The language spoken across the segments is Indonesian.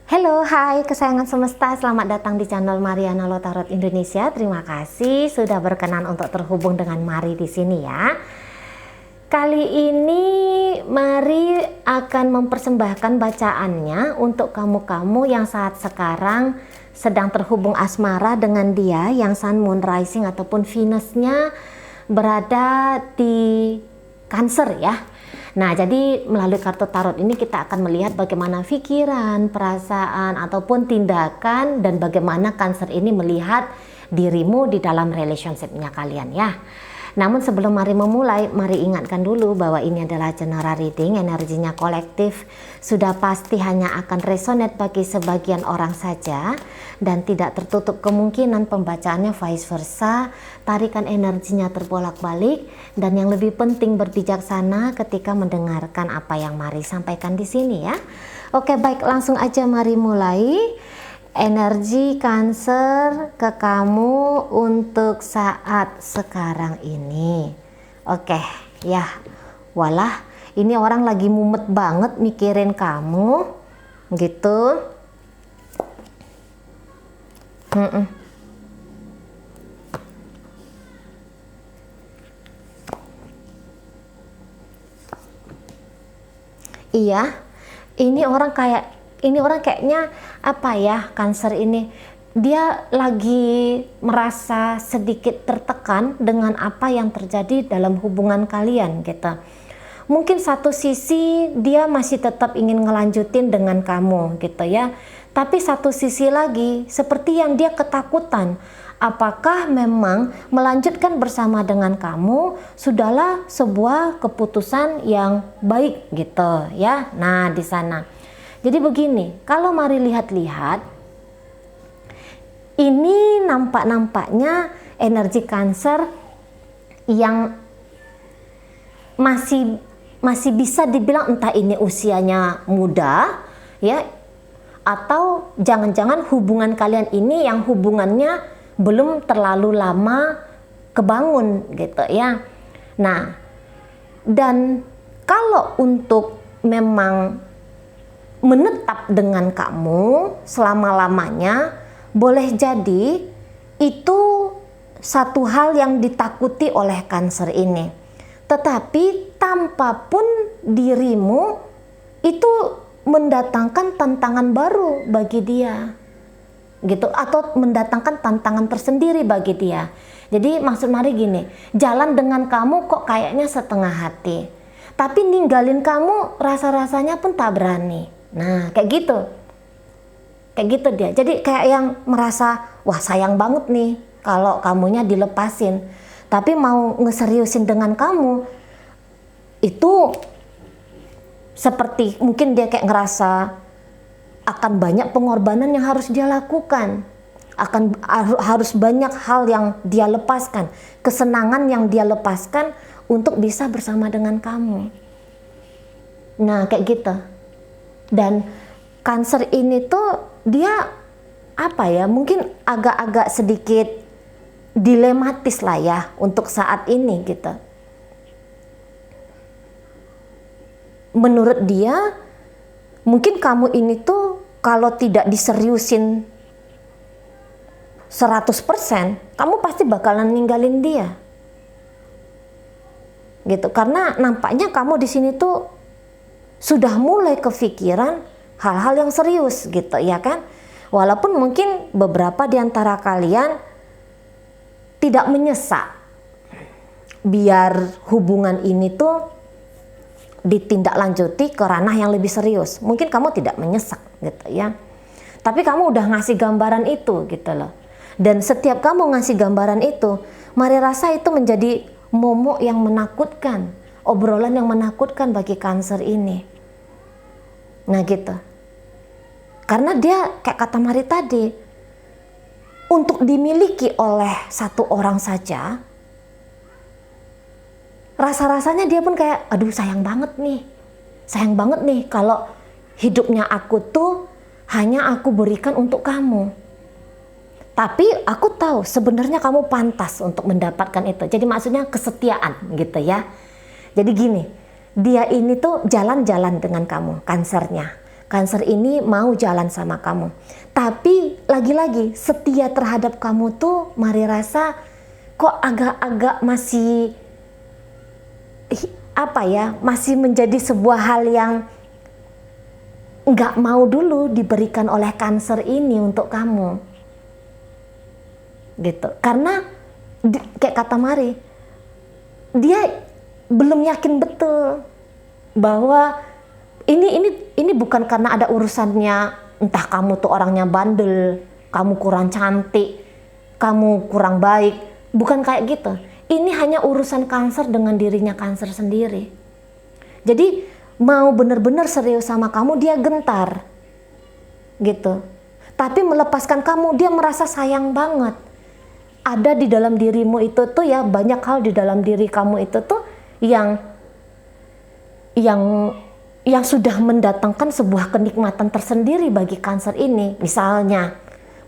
Halo, hai kesayangan semesta, selamat datang di channel Mariana Lo Tarot Indonesia. Terima kasih sudah berkenan untuk terhubung dengan Mari di sini ya. Kali ini Mari akan mempersembahkan bacaannya untuk kamu-kamu yang saat sekarang sedang terhubung asmara dengan dia, yang Sun, Moon, Rising ataupun Venusnya berada di Cancer ya. Nah, jadi melalui kartu tarot ini kita akan melihat bagaimana pikiran, perasaan, ataupun tindakan dan bagaimana Cancer ini melihat dirimu di dalam relationship-nya kalian ya. Namun sebelum Mari memulai, Mari ingatkan dulu bahwa ini adalah general reading, energinya kolektif, sudah pasti hanya akan resonate bagi sebagian orang saja dan tidak tertutup kemungkinan pembacaannya vice versa, tarikan energinya terbolak-balik, dan yang lebih penting berbijaksana ketika mendengarkan apa yang Mari sampaikan di sini ya. Oke, baik, langsung aja Mari mulai. Energi Cancer ke kamu untuk saat sekarang ini. Oke ya, walah ini orang lagi mumet banget mikirin kamu gitu. Iya, ini orang kayaknya apa ya, Cancer ini dia lagi merasa sedikit tertekan dengan apa yang terjadi dalam hubungan kalian gitu. Mungkin satu sisi dia masih tetap ingin ngelanjutin dengan kamu gitu ya, tapi satu sisi lagi seperti yang dia ketakutan, apakah memang melanjutkan bersama dengan kamu sudahlah sebuah keputusan yang baik gitu ya. Nah, di sana jadi begini, kalau Mari lihat-lihat, ini nampaknya energi Cancer yang masih bisa dibilang entah ini usianya muda ya, atau jangan-jangan hubungan kalian ini yang hubungannya belum terlalu lama kebangun gitu ya. Nah, dan kalau untuk memang menetap dengan kamu selama-lamanya, boleh jadi itu satu hal yang ditakuti oleh Cancer ini. Tetapi tanpa pun dirimu itu mendatangkan tantangan baru bagi dia gitu, atau mendatangkan tantangan tersendiri bagi dia. Jadi maksud Mari gini, jalan dengan kamu kok kayaknya setengah hati, tapi ninggalin kamu rasa-rasanya pun tak berani. Nah, kayak gitu dia. Jadi kayak yang merasa, wah sayang banget nih kalau kamunya dilepasin, tapi mau ngeseriusin dengan kamu itu seperti mungkin dia kayak ngerasa akan banyak pengorbanan yang harus dia lakukan, harus banyak hal yang dia lepaskan, kesenangan yang dia lepaskan untuk bisa bersama dengan kamu. Nah, kayak gitu. Dan Cancer ini tuh dia apa ya, mungkin agak-agak sedikit dilematis lah ya untuk saat ini gitu. Menurut dia mungkin kamu ini tuh kalau tidak diseriusin 100%, kamu pasti bakalan ninggalin dia gitu, karena nampaknya kamu di sini tuh sudah mulai kepikiran hal-hal yang serius gitu ya kan. Walaupun mungkin beberapa di antara kalian tidak menyesak biar hubungan ini tuh ditindaklanjuti ke ranah yang lebih serius. Mungkin kamu tidak menyesak gitu ya. Tapi kamu udah ngasih gambaran itu gitu loh. Dan setiap kamu ngasih gambaran itu, Mari rasa itu menjadi momok yang menakutkan, obrolan yang menakutkan bagi Cancer ini. Nah gitu, karena dia kayak kata Mari tadi, untuk dimiliki oleh satu orang saja, rasa-rasanya dia pun kayak, aduh sayang banget nih kalau hidupnya aku tuh hanya aku berikan untuk kamu. Tapi aku tahu sebenarnya kamu pantas untuk mendapatkan itu. Jadi maksudnya kesetiaan gitu ya. Jadi gini, dia ini tuh jalan-jalan dengan kamu, Cancernya. Cancer ini mau jalan sama kamu. Tapi lagi-lagi setia terhadap kamu tuh Mari rasa kok agak-agak masih masih menjadi sebuah hal yang nggak mau dulu diberikan oleh Cancer ini untuk kamu. Gitu. Karena kayak kata Mari, dia belum yakin betul bahwa ini bukan karena ada urusannya, entah kamu tuh orangnya bandel, kamu kurang cantik, kamu kurang baik, bukan kayak gitu. Ini hanya urusan Cancer dengan dirinya Cancer sendiri. Jadi mau benar-benar serius sama kamu dia gentar, gitu. Tapi melepaskan kamu dia merasa sayang banget. Ada di dalam dirimu itu tuh ya, banyak hal di dalam diri kamu itu tuh yang sudah mendatangkan sebuah kenikmatan tersendiri bagi Cancer ini. Misalnya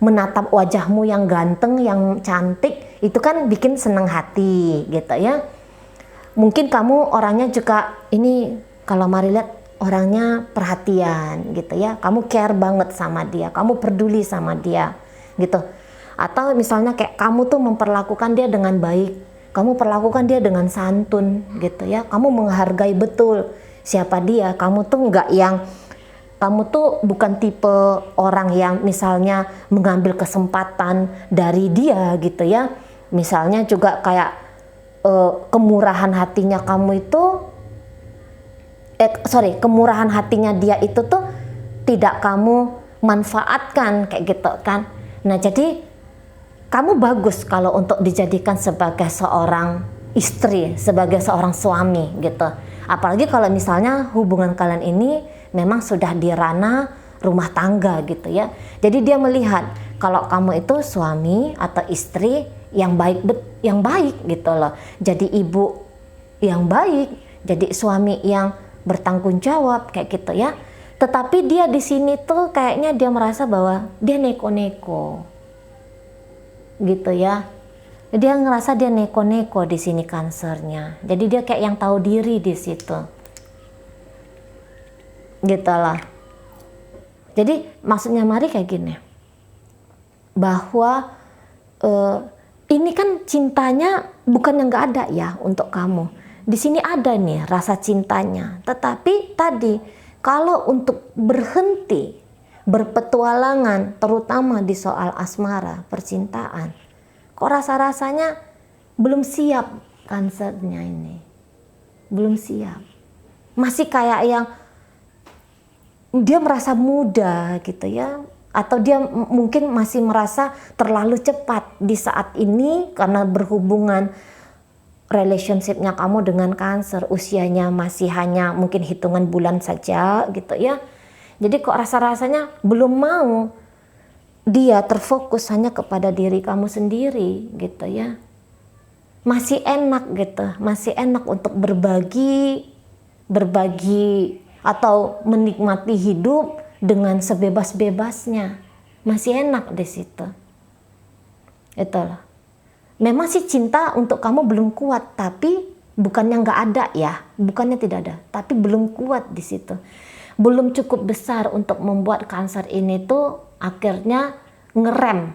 menatap wajahmu yang ganteng, yang cantik, itu kan bikin senang hati gitu ya. Mungkin kamu orangnya juga ini, kalau Mari lihat orangnya perhatian gitu ya, kamu care banget sama dia, kamu peduli sama dia gitu. Atau misalnya kayak kamu tuh memperlakukan dia dengan baik, kamu perlakukan dia dengan santun gitu ya, kamu menghargai betul siapa dia. Kamu tuh bukan tipe orang yang misalnya mengambil kesempatan dari dia gitu ya. Misalnya juga kayak kemurahan hatinya kamu itu kemurahan hatinya dia itu tuh tidak kamu manfaatkan kayak gitu kan. Nah, jadi kamu bagus kalau untuk dijadikan sebagai seorang istri, sebagai seorang suami gitu. Apalagi kalau misalnya hubungan kalian ini memang sudah di ranah rumah tangga gitu ya. Jadi dia melihat kalau kamu itu suami atau istri yang baik gitu loh. Jadi ibu yang baik, jadi suami yang bertanggung jawab kayak gitu ya. Tetapi dia di sini tuh kayaknya dia merasa bahwa dia neko-neko gitu ya. Dia ngerasa dia neko-neko di sini Cancernya. Jadi dia kayak yang tahu diri di situ. Gitu lah. Jadi maksudnya Mari kayak gini. Bahwa ini kan cintanya bukan yang nggak ada ya untuk kamu. Di sini ada nih rasa cintanya. Tetapi tadi kalau untuk berhenti berpetualangan, terutama di soal asmara, percintaan, kok rasa-rasanya belum siap Cancernya ini. Belum siap. Masih kayak yang dia merasa muda gitu ya. Atau dia mungkin masih merasa terlalu cepat di saat ini karena berhubungan relationship-nya kamu dengan Cancer. Usianya masih hanya mungkin hitungan bulan saja gitu ya. Jadi kok rasa-rasanya belum mau dia terfokus hanya kepada diri kamu sendiri gitu ya. Masih enak gitu, masih enak untuk berbagi atau menikmati hidup dengan sebebas-bebasnya. Masih enak di situ. Itulah. Memang sih cinta untuk kamu belum kuat, tapi bukannya nggak ada ya, bukannya tidak ada, tapi belum kuat di situ. Belum cukup besar untuk membuat Cancer ini tuh akhirnya ngerem,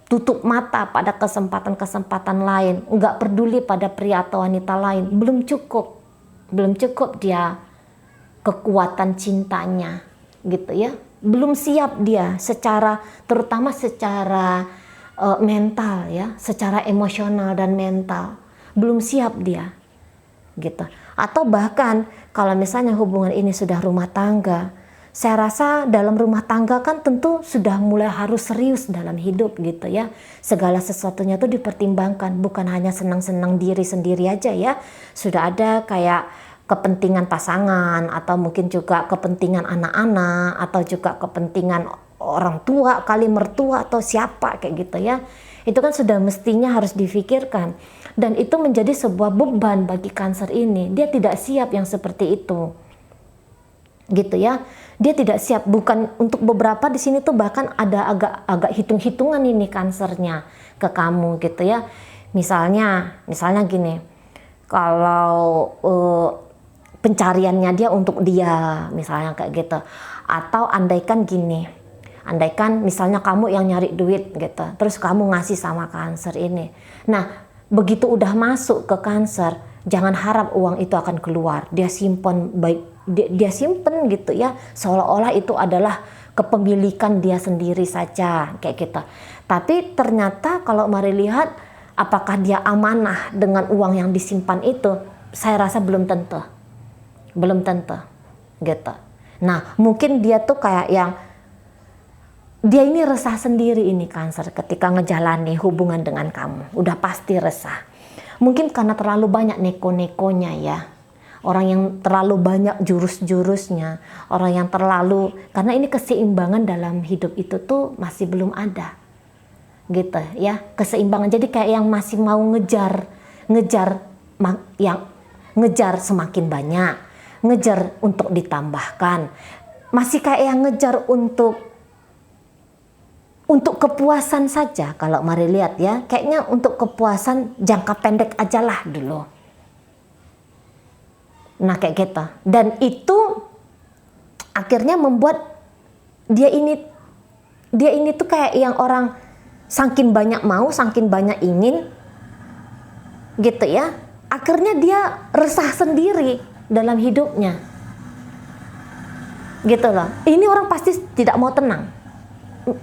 tutup mata pada kesempatan-kesempatan lain, nggak peduli pada pria atau wanita lain. Belum cukup dia kekuatan cintanya gitu ya. Belum siap dia terutama secara mental ya, secara emosional dan mental. Belum siap dia gitu. Atau bahkan kalau misalnya hubungan ini sudah rumah tangga, saya rasa dalam rumah tangga kan tentu sudah mulai harus serius dalam hidup gitu ya. Segala sesuatunya tuh dipertimbangkan, bukan hanya senang-senang diri sendiri aja ya. Sudah ada kayak kepentingan pasangan, atau mungkin juga kepentingan anak-anak, atau juga kepentingan orang tua, kali mertua atau siapa kayak gitu ya. Itu kan sudah mestinya harus difikirkan. Dan itu menjadi sebuah beban bagi Cancer ini. Dia tidak siap yang seperti itu. Gitu ya. Dia tidak siap. Bukan untuk beberapa di sini tuh bahkan ada agak hitung-hitungan ini Cancernya ke kamu gitu ya. Misalnya gini. Kalau pencariannya dia untuk dia, misalnya kayak gitu. Atau andaikan gini, andaikan misalnya kamu yang nyari duit gitu, terus kamu ngasih sama Cancer ini. Nah, begitu udah masuk ke Cancer, jangan harap uang itu akan keluar. Dia simpan baik, dia simpen gitu ya, seolah-olah itu adalah kepemilikan dia sendiri saja kayak gitu. Tapi ternyata kalau mari lihat apakah dia amanah dengan uang yang disimpan itu, saya rasa belum tentu. Belum tentu gitu. Nah, mungkin dia tuh kayak yang dia ini resah sendiri ini Cancer ketika ngejalani hubungan dengan kamu. Udah pasti resah. Mungkin karena terlalu banyak neko-nekonya ya. Orang yang terlalu banyak jurus-jurusnya. Orang yang terlalu, karena ini keseimbangan dalam hidup itu tuh masih belum ada. Gitu ya, keseimbangan. Jadi kayak yang masih mau ngejar semakin banyak. Ngejar untuk ditambahkan. Masih kayak yang ngejar untuk kepuasan saja. Kalau mari lihat ya, kayaknya untuk kepuasan jangka pendek aja lah dulu. Nah kayak gitu. Dan itu akhirnya membuat dia ini tuh kayak yang orang saking banyak mau, saking banyak ingin gitu ya. Akhirnya dia resah sendiri dalam hidupnya. Gitu loh. Ini orang pasti tidak mau tenang.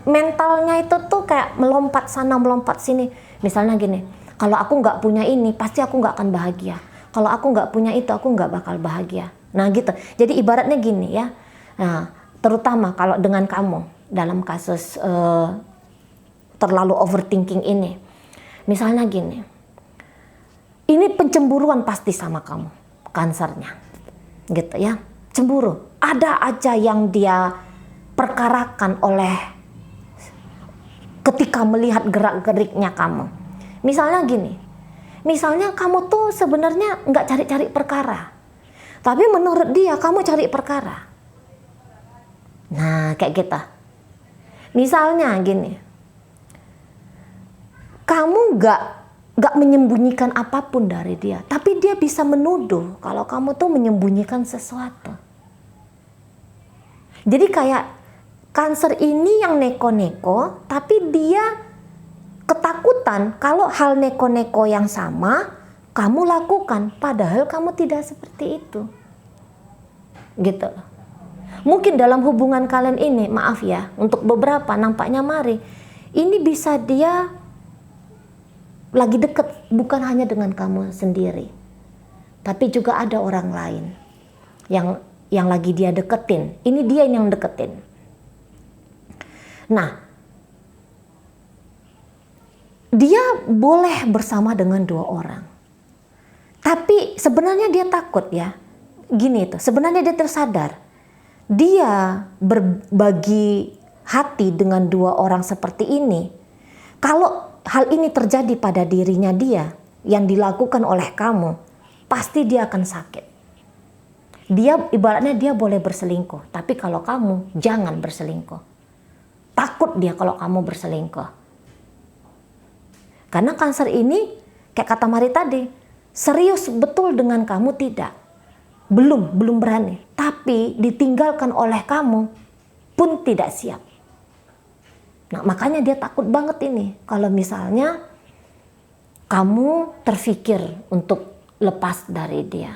Mentalnya itu tuh kayak melompat sana melompat sini. Misalnya gini, kalau aku nggak punya ini pasti aku nggak akan bahagia, kalau aku nggak punya itu aku nggak bakal bahagia. Nah gitu, jadi ibaratnya gini ya. Nah, terutama kalau dengan kamu dalam kasus terlalu overthinking ini, misalnya gini, ini pencemburuan pasti sama kamu Cancernya gitu ya. Cemburu, ada aja yang dia perkarakan oleh ketika melihat gerak-geriknya kamu. Misalnya gini, misalnya kamu tuh sebenarnya nggak cari-cari perkara, tapi menurut dia kamu cari perkara. Nah kayak gitu. Misalnya gini, kamu nggak menyembunyikan apapun dari dia, tapi dia bisa menuduh kalau kamu tuh menyembunyikan sesuatu. Jadi kayak Cancer ini yang neko-neko, tapi dia ketakutan kalau hal neko-neko yang sama kamu lakukan, padahal kamu tidak seperti itu. Gitu. Mungkin dalam hubungan kalian ini, maaf ya, untuk beberapa nampaknya mari, ini bisa dia lagi deket bukan hanya dengan kamu sendiri, tapi juga ada orang lain yang lagi dia deketin. Ini dia yang deketin. Nah, dia boleh bersama dengan 2 orang. Tapi sebenarnya dia takut ya. Gini itu, sebenarnya dia tersadar. Dia berbagi hati dengan 2 orang seperti ini. Kalau hal ini terjadi pada dirinya dia, yang dilakukan oleh kamu, pasti dia akan sakit. Dia ibaratnya dia boleh berselingkuh, tapi kalau kamu jangan berselingkuh. Takut dia kalau kamu berselingkuh. Karena Cancer ini, kayak kata Mari tadi, serius betul dengan kamu tidak. Belum berani. Tapi ditinggalkan oleh kamu pun tidak siap. Nah makanya dia takut banget ini. Kalau misalnya kamu terfikir untuk lepas dari dia.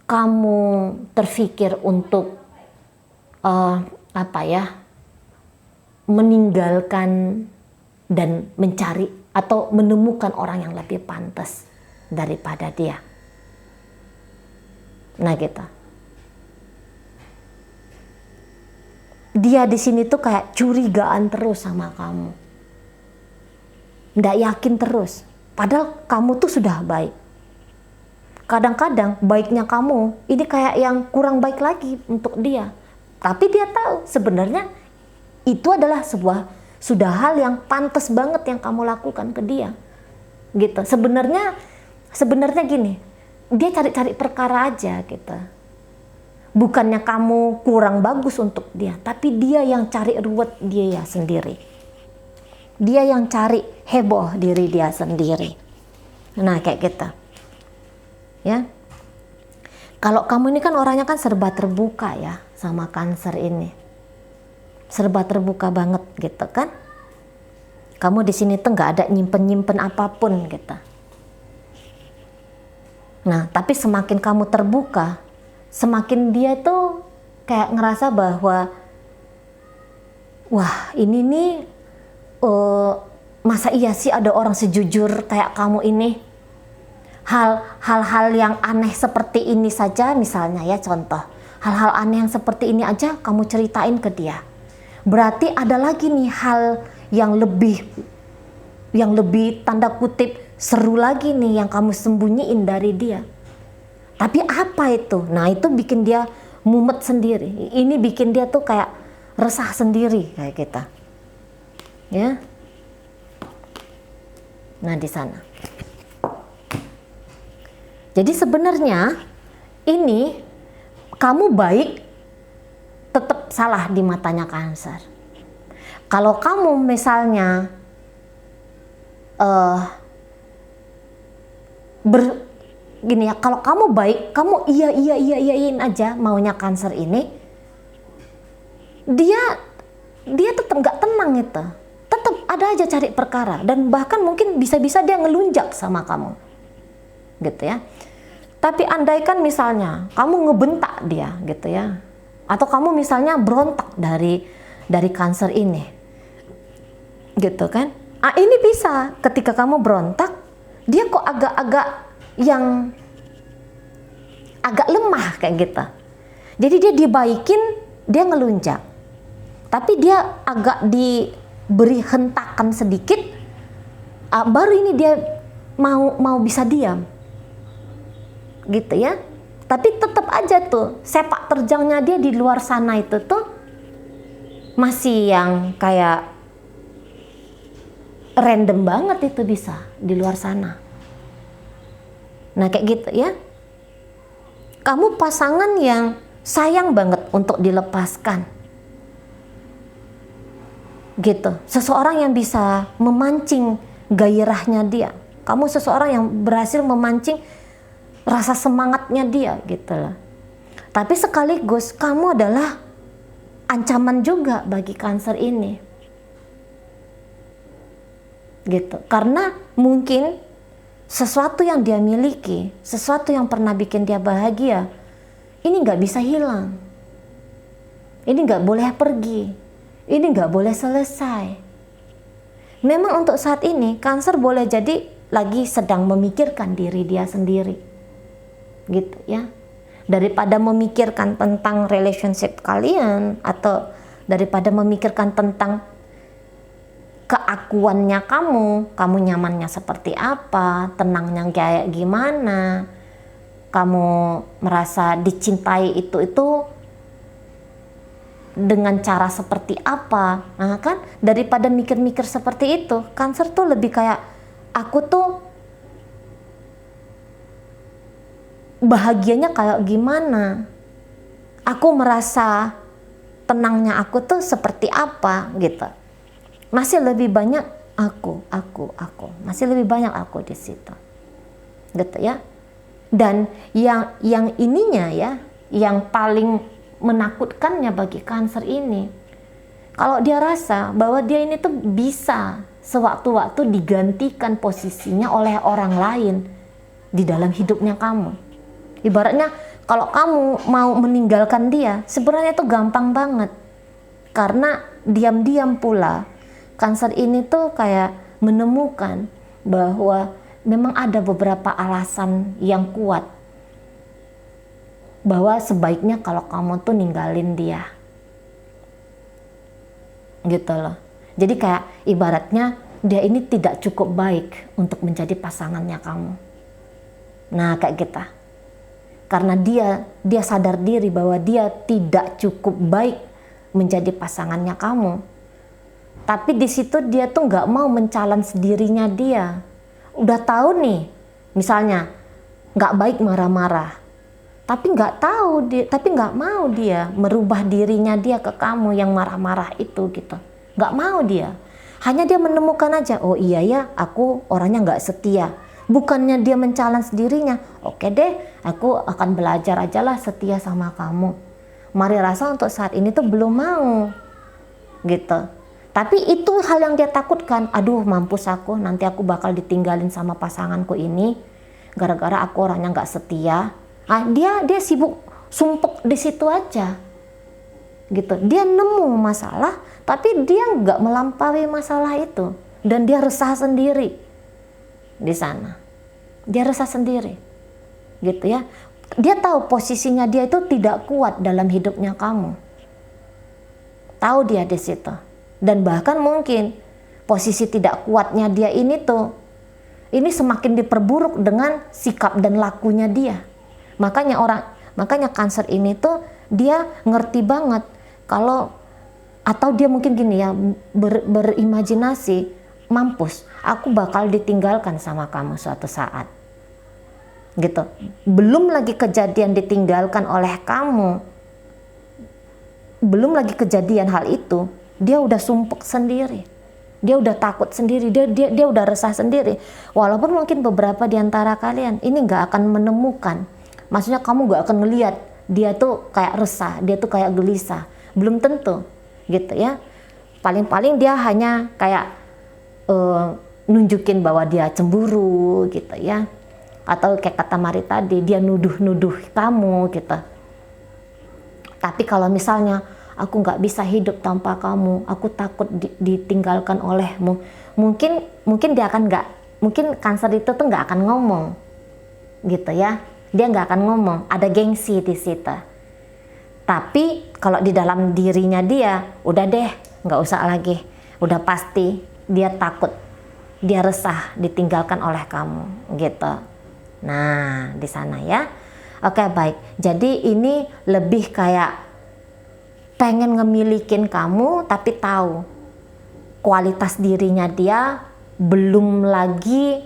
Kamu terfikir untuk meninggalkan dan mencari atau menemukan orang yang lebih pantas daripada dia. Nah gitu. Dia di sini tuh kayak curigaan terus sama kamu. Nggak yakin terus. Padahal kamu tuh sudah baik. Kadang-kadang baiknya kamu ini kayak yang kurang baik lagi untuk dia. Tapi dia tahu sebenarnya itu adalah sudah hal yang pantas banget yang kamu lakukan ke dia. Gitu. Sebenarnya gini, dia cari-cari perkara aja gitu. Bukannya kamu kurang bagus untuk dia, tapi dia yang cari ruwet dia sendiri. Dia yang cari heboh diri dia sendiri. Nah, kayak gitu. Ya. Kalau kamu ini kan orangnya kan serba terbuka ya sama Cancer ini. Serba terbuka banget gitu kan. Kamu di sini tuh nggak ada nyimpen-nyimpen apapun gitu. Nah, tapi semakin kamu terbuka, semakin dia tuh kayak ngerasa bahwa wah, ini nih masa iya sih ada orang sejujur kayak kamu ini? Hal-hal yang aneh seperti ini saja misalnya ya, contoh. Hal-hal aneh yang seperti ini aja kamu ceritain ke dia. Berarti ada lagi nih hal yang lebih tanda kutip seru lagi nih yang kamu sembunyiin dari dia. Tapi apa itu? Nah, itu bikin dia mumet sendiri. Ini bikin dia tuh kayak resah sendiri kayak kita. Ya. Nah, di sana. Jadi sebenarnya ini kamu baik tetap salah di matanya Cancer. Kalau kamu misalnya gini ya, kalau kamu baik, kamu iyain aja maunya Cancer ini, dia tetap nggak tenang itu, tetap ada aja cari perkara, dan bahkan mungkin bisa-bisa dia ngelunjak sama kamu, gitu ya. Tapi andaikan misalnya kamu ngebentak dia, gitu ya, atau kamu misalnya berontak dari Cancer ini, gitu kan? Ini bisa ketika kamu berontak, dia kok agak-agak yang agak lemah kayak gitu. Jadi dia dibaikin, dia ngelunjak. Tapi dia agak diberi hentakan sedikit, baru ini dia mau bisa diam. Gitu ya. Tapi tetap aja tuh sepak terjangnya dia di luar sana itu tuh masih yang kayak random banget, itu bisa di luar sana. Nah, kayak gitu ya. Kamu pasangan yang sayang banget untuk dilepaskan. Gitu. Seseorang yang bisa memancing gairahnya dia. Kamu seseorang yang berhasil memancing rasa semangatnya dia, gitu loh. Tapi sekaligus kamu adalah ancaman juga bagi Cancer ini. Gitu. Karena mungkin sesuatu yang dia miliki, sesuatu yang pernah bikin dia bahagia, ini nggak bisa hilang. Ini nggak boleh pergi. Ini nggak boleh selesai. Memang untuk saat ini, Cancer boleh jadi lagi sedang memikirkan diri dia sendiri. Gitu ya. Daripada memikirkan tentang relationship kalian, atau daripada memikirkan tentang keakuannya kamu nyamannya seperti apa, tenangnya kayak gimana, kamu merasa dicintai itu dengan cara seperti apa. Nah kan, daripada mikir-mikir seperti itu, Cancer tuh lebih kayak, aku tuh bahagianya kayak gimana, aku merasa tenangnya aku tuh seperti apa gitu. Masih lebih banyak aku, masih lebih banyak aku di situ, gitu ya. Dan yang ininya ya, yang paling menakutkannya bagi Cancer ini, kalau dia rasa bahwa dia ini tuh bisa sewaktu-waktu digantikan posisinya oleh orang lain di dalam hidupnya kamu. Ibaratnya kalau kamu mau meninggalkan dia, sebenarnya itu gampang banget, karena diam-diam pula Cancer ini tuh kayak menemukan bahwa memang ada beberapa alasan yang kuat bahwa sebaiknya kalau kamu tuh ninggalin dia, gitu loh. Jadi kayak ibaratnya dia ini tidak cukup baik untuk menjadi pasangannya kamu. Nah kayak kita, karena dia sadar diri bahwa dia tidak cukup baik menjadi pasangannya kamu. Tapi di situ dia tuh nggak mau men-challenge dirinya dia. Udah tahu nih, misalnya nggak baik marah-marah, tapi nggak mau dia merubah dirinya dia ke kamu yang marah-marah itu gitu. Nggak mau dia. Hanya dia menemukan aja, oh iya ya, aku orangnya nggak setia. Bukannya dia men-challenge dirinya, oke deh, aku akan belajar aja lah setia sama kamu. Mari rasa untuk saat ini tuh belum mau, gitu. Tapi itu hal yang dia takutkan. Aduh, mampus aku, nanti aku bakal ditinggalin sama pasanganku ini, gara-gara aku orangnya nggak setia. Dia sibuk sumpek di situ aja, gitu. Dia nemu masalah, tapi dia nggak melampaui masalah itu, dan dia resah sendiri di sana. Dia resah sendiri, gitu ya. Dia tahu posisinya dia itu tidak kuat dalam hidupnya kamu. Tahu dia di situ. Dan bahkan mungkin posisi tidak kuatnya dia ini semakin diperburuk dengan sikap dan lakunya dia. Makanya Cancer ini tuh dia ngerti banget kalau, atau dia mungkin gini ya, berimajinasi, mampus, aku bakal ditinggalkan sama kamu suatu saat, gitu. Belum lagi kejadian ditinggalkan oleh kamu, belum lagi kejadian hal itu, dia udah sumpek sendiri, dia udah takut sendiri, dia udah resah sendiri. Walaupun mungkin beberapa di antara kalian ini nggak akan menemukan, maksudnya kamu nggak akan ngelihat dia tuh kayak resah, dia tuh kayak gelisah, belum tentu, gitu ya. Paling-paling dia hanya kayak nunjukin bahwa dia cemburu, gitu ya. Atau kayak kata Mari tadi, dia nuduh-nuduh kamu, gitu. Tapi kalau misalnya aku nggak bisa hidup tanpa kamu, aku takut ditinggalkan olehmu, mungkin dia akan mungkin Cancer itu tuh nggak akan ngomong, gitu ya. Dia nggak akan ngomong, ada gengsi di situ. Tapi kalau di dalam dirinya dia, udah deh, nggak usah lagi, udah pasti dia takut, dia resah ditinggalkan oleh kamu, gitu. Nah, di sana ya. Oke, baik. Jadi ini lebih kayak pengen ngemilikin kamu, tapi tahu kualitas dirinya dia belum lagi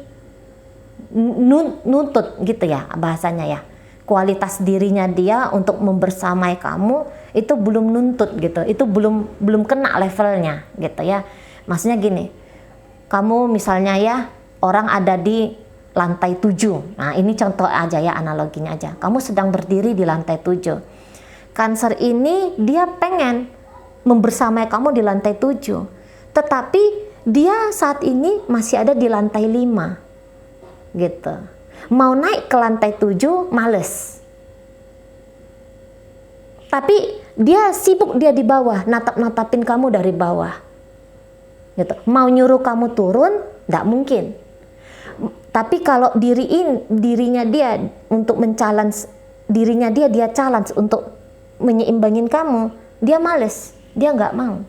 nuntut, gitu ya bahasanya ya. Kualitas dirinya dia untuk membersamai kamu itu belum nuntut, gitu. Itu belum kena levelnya, gitu ya. Maksudnya gini, kamu misalnya ya, orang ada di lantai 7. Nah, ini contoh aja ya, analoginya aja. Kamu sedang berdiri di lantai 7. Cancer ini dia pengen membersamai kamu di lantai 7. Tetapi dia saat ini masih ada di lantai 5. Gitu. Mau naik ke lantai 7 males. Tapi dia sibuk, dia di bawah, natap-natapin kamu dari bawah. Gitu. Mau nyuruh kamu turun, nggak mungkin. Tapi kalau dirinya dia untuk men-challenge dirinya dia challenge untuk menyeimbangin kamu, dia males, dia nggak mau,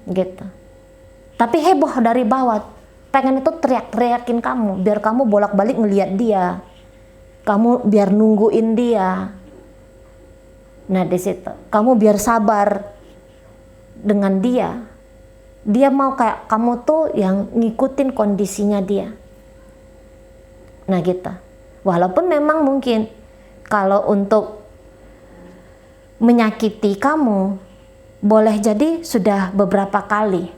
gitu. Tapi heboh dari bawah, pengen itu teriak-teriakin kamu, biar kamu bolak-balik ngelihat dia, kamu biar nungguin dia. Nah, di situ kamu biar sabar dengan dia. Dia mau kayak kamu tuh yang ngikutin kondisinya dia. Nah, gitu. Walaupun memang mungkin kalau untuk menyakiti kamu, boleh jadi sudah beberapa kali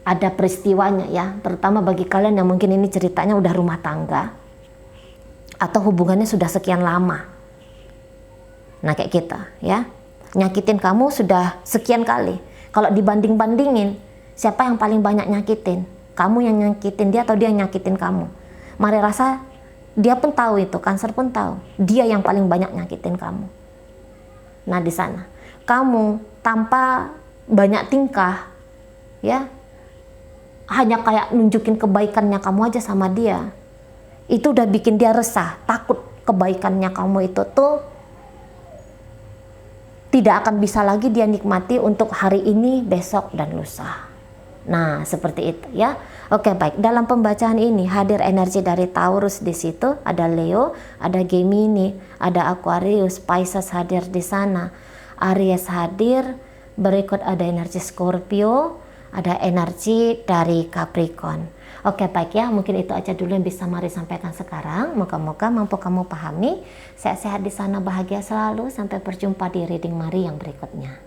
ada peristiwanya ya, terutama bagi kalian yang mungkin ini ceritanya udah rumah tangga atau hubungannya sudah sekian lama. Nah, kayak kita ya, nyakitin kamu sudah sekian kali. Kalau dibanding-bandingin, siapa yang paling banyak nyakitin? Kamu yang nyakitin dia atau dia yang nyakitin kamu? Mari rasa dia pun tahu itu, Cancer pun tahu, dia yang paling banyak nyakitin kamu. Nah, di sana kamu tanpa banyak tingkah ya, hanya kayak nunjukin kebaikannya kamu aja sama dia, itu udah bikin dia resah, takut kebaikannya kamu itu tuh tidak akan bisa lagi dia nikmati untuk hari ini, besok, dan lusa. Nah, seperti itu ya. Oke, baik. Dalam pembacaan ini hadir energi dari Taurus di situ, ada Leo, ada Gemini, ada Aquarius, Pisces hadir di sana, Aries hadir, berikut ada energi Scorpio, ada energi dari Capricorn. Oke, baik ya. Mungkin itu aja dulu yang bisa Mari sampaikan sekarang. Moga-moga mampu kamu pahami. Sehat-sehat di sana, bahagia selalu. Sampai berjumpa di reading Mari yang berikutnya.